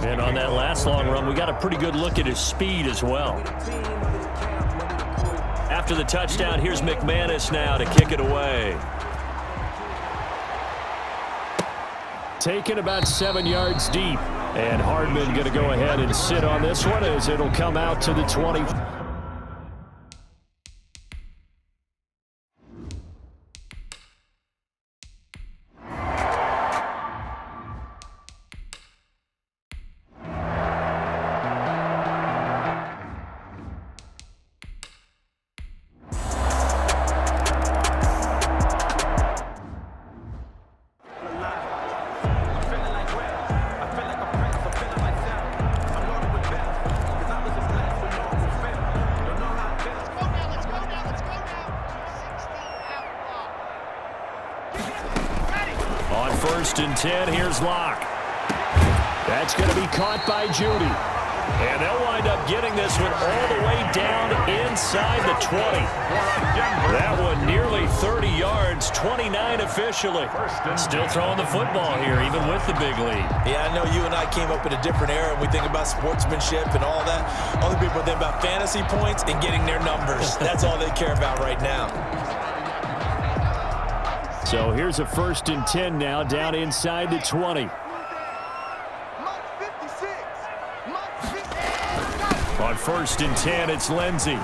And on that last long run, we got a pretty good look at his speed as well. After the touchdown, here's McManus now to kick it away. Taken about 7 yards deep. And Hardman going to go ahead and sit on this one as it'll come out to the 20. On 1st and 10, here's Locke. That's going to be caught by Judy. And they'll wind up getting this one all the way down inside the 20. That one nearly 30 yards, 29 officially. Still throwing the football here, even with the big lead. Yeah, I know you and I came up in a different era, and we think about sportsmanship and all that. Other people think about fantasy points and getting their numbers. That's all they care about right now. So here's a 1st and 10 now, down inside the 20. On 1st and 10, it's Lindsey.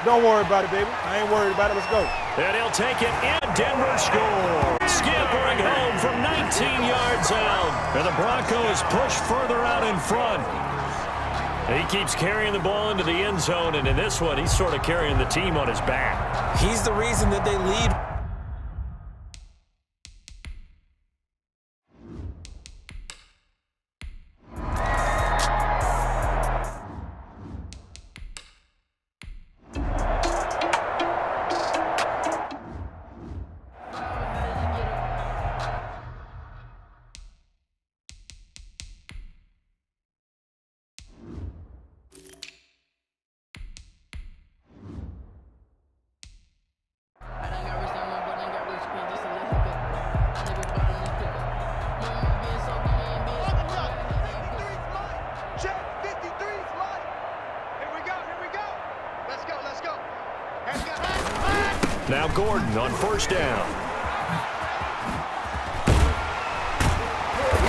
Don't worry about it, baby. I ain't worried about it. Let's go. And he'll take it, and Denver scores. Scampering home from 19 yards out. And the Broncos push further out in front. And he keeps carrying the ball into the end zone, and in this one, he's sort of carrying the team on his back. He's the reason that they lead. Now Gordon on 1st down.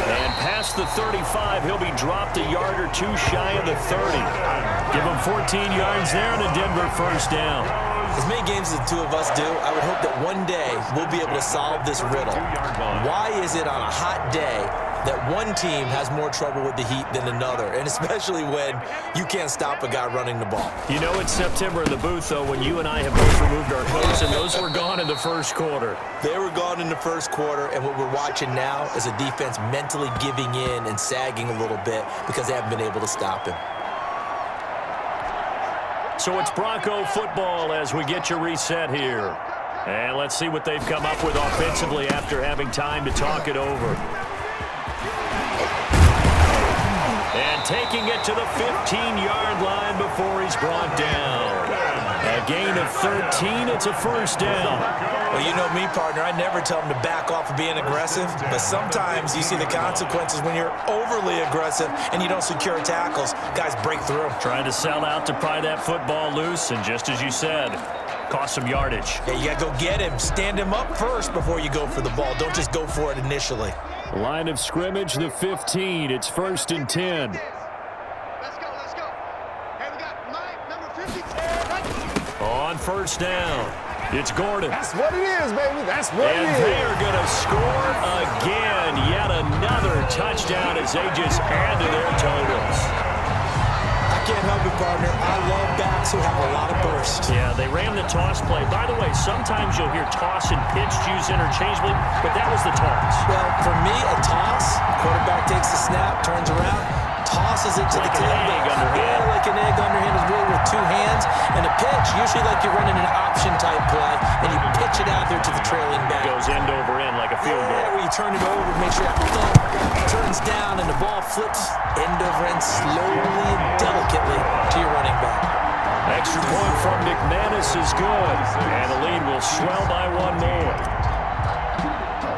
And past the 35, he'll be dropped a yard or two shy of the 30. Give him 14 yards there and a Denver 1st down. As many games as the two of us do, I would hope that one day we'll be able to solve this riddle. Why is it on a hot day that one team has more trouble with the heat than another, and especially when you can't stop a guy running the ball? You know it's September in the booth, though, when you and I have both removed our coats, and those were gone in the 1st quarter. They were gone in the 1st quarter, and what we're watching now is a defense mentally giving in and sagging a little bit because they haven't been able to stop him. So it's Bronco football as we get you reset here. And let's see what they've come up with offensively after having time to talk it over. And taking it to the 15-yard line before he's brought down. A gain of 13, it's a 1st down. Well, you know me, partner. I never tell them to back off of being aggressive, but sometimes you see the consequences when you're overly aggressive and you don't secure tackles. Guys break through. Trying to sell out to pry that football loose, and just as you said, cost some yardage. Yeah, you got to go get him. Stand him up first before you go for the ball. Don't just go for it initially. Line of scrimmage, the 15. It's 1st and 10. Let's go. Hey, we got Mike, number 50. On 1st down, it's Gordon. That's what it is, baby. That's what it is. And they are going to score again. Yet another touchdown as they just add to their totals. I can't help it, partner. I love backs who have a lot of burst. Yeah, they ran the toss play. By the way, sometimes you'll hear toss and pitch used interchangeably, but that was the toss. Well, for me, a toss, quarterback takes the snap, turns around, tosses it to like the tailback. Yeah, like an egg underhand is really with 2 hands. And a pitch, usually like you're running an option-type play, and you pitch it out there to the trailing back. Goes end over end like a field goal. Yeah, where you turn it over, make sure that thumb turns down, and the ball flips end over end slowly and delicately to your running back. Extra point from McManus is good, and the lead will swell by 1 more.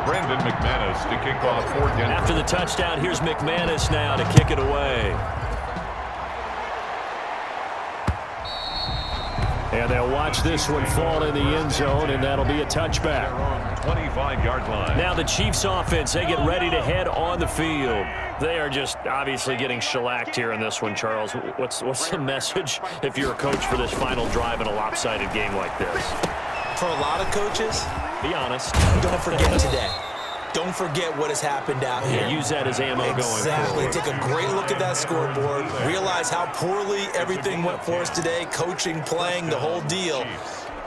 Brandon McManus to kick off for Denver. After the touchdown, here's McManus now to kick it away. And they'll watch this one fall in the end zone, and that'll be a touchback. 25-yard line. Now the Chiefs offense, they get ready to head on the field. They are just obviously getting shellacked here in this one, Charles. What's the message if you're a coach for this final drive in a lopsided game like this? For a lot of coaches, Be honest. don't forget today. Don't forget what has happened out here. Yeah, use that as ammo going Exactly. forward. Take a great look at that scoreboard. Realize how poorly everything went for us today. Coaching, playing, the whole deal.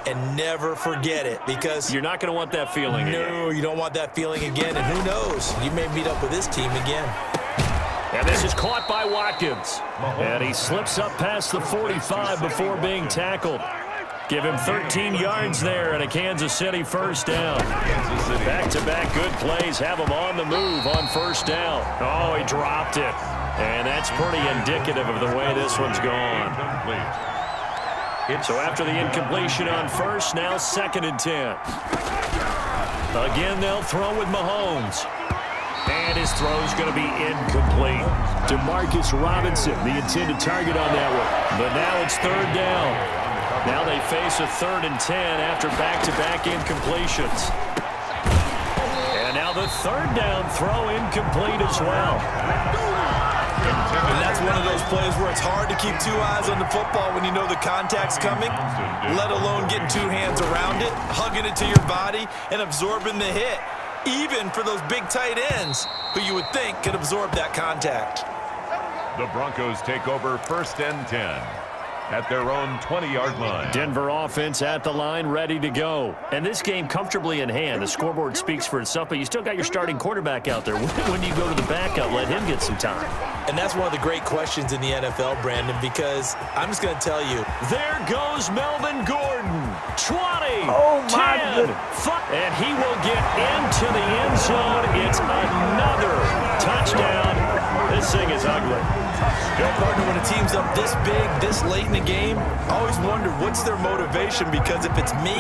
And never forget it, because You're not going to want that feeling again. no, you don't want that feeling again. And who knows? You may meet up with this team again. And this is caught by Watkins. And he slips up past the 45 before being tackled. Give him 13 yards there and a Kansas City first down. Back-to-back good plays have him on the move on first down. Oh, he dropped it. And that's pretty indicative of the way this one's gone. So after the incompletion on first, now 2nd and 10. Again, they'll throw with Mahomes. And his throw's going to be incomplete. Demarcus Robinson, the intended target on that one. But now it's 3rd down. Now they face a 3rd and 10 after back-to-back incompletions. And now the 3rd down throw incomplete as well. And that's one of those plays where it's hard to keep two eyes on the football when you know the contact's coming, let alone getting two hands around it, hugging it to your body, and absorbing the hit, even for those big tight ends who you would think could absorb that contact. The Broncos take over 1st and 10 at their own 20-yard line. Denver offense at the line, ready to go. And this game comfortably in hand. The scoreboard speaks for itself, but you still got your starting quarterback out there. When do you go to the backup? Let him get some time. And that's one of the great questions in the NFL, Brandon, because I'm just going to tell you. There goes Melvin Gordon. 20, Oh, my 10, goodness. 5, and he will get into the end zone. It's another touchdown. This thing is ugly. Partner, when a team's up this big, this late in the game, I always wonder what's their motivation, because if it's me,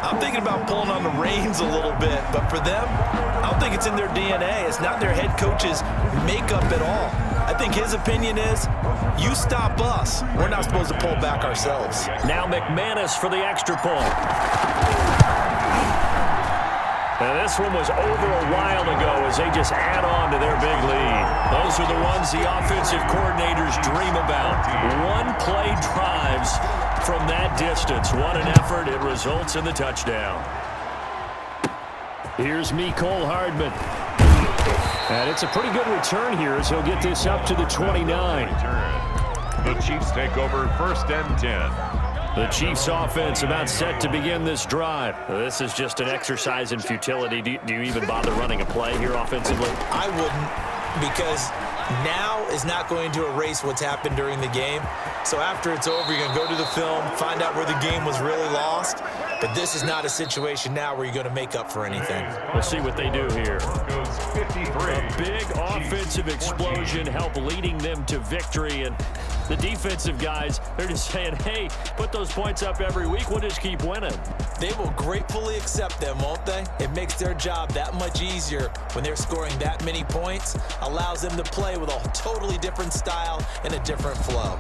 I'm thinking about pulling on the reins a little bit. But for them, I don't think it's in their DNA. It's not their head coach's makeup at all. I think his opinion is, you stop us. We're not supposed to pull back ourselves. Now McManus for the extra point. And this one was over a while ago as they just add on to their big lead. Those are the ones the offensive coordinators dream about. One-play drives from that distance. What an effort. It results in the touchdown. Here's Mecole Hardman. And it's a pretty good return here as he'll get this up to the 29. The Chiefs take over 1st and 10. The Chiefs offense about set to begin this drive. This is just an exercise in futility. Do you even bother running a play here offensively? I wouldn't, because now is not going to erase what's happened during the game. So after it's over, you're going to go to the film, find out where the game was really lost. But this is not a situation now where you're going to make up for anything. We'll see what they do here. Broncos 53. A big offensive explosion helped leading them to victory. And the defensive guys, they're just saying, hey, put those points up every week. We'll just keep winning. They will gratefully accept them, won't they? It makes their job that much easier when they're scoring that many points. Allows them to play with a totally different style and a different flow.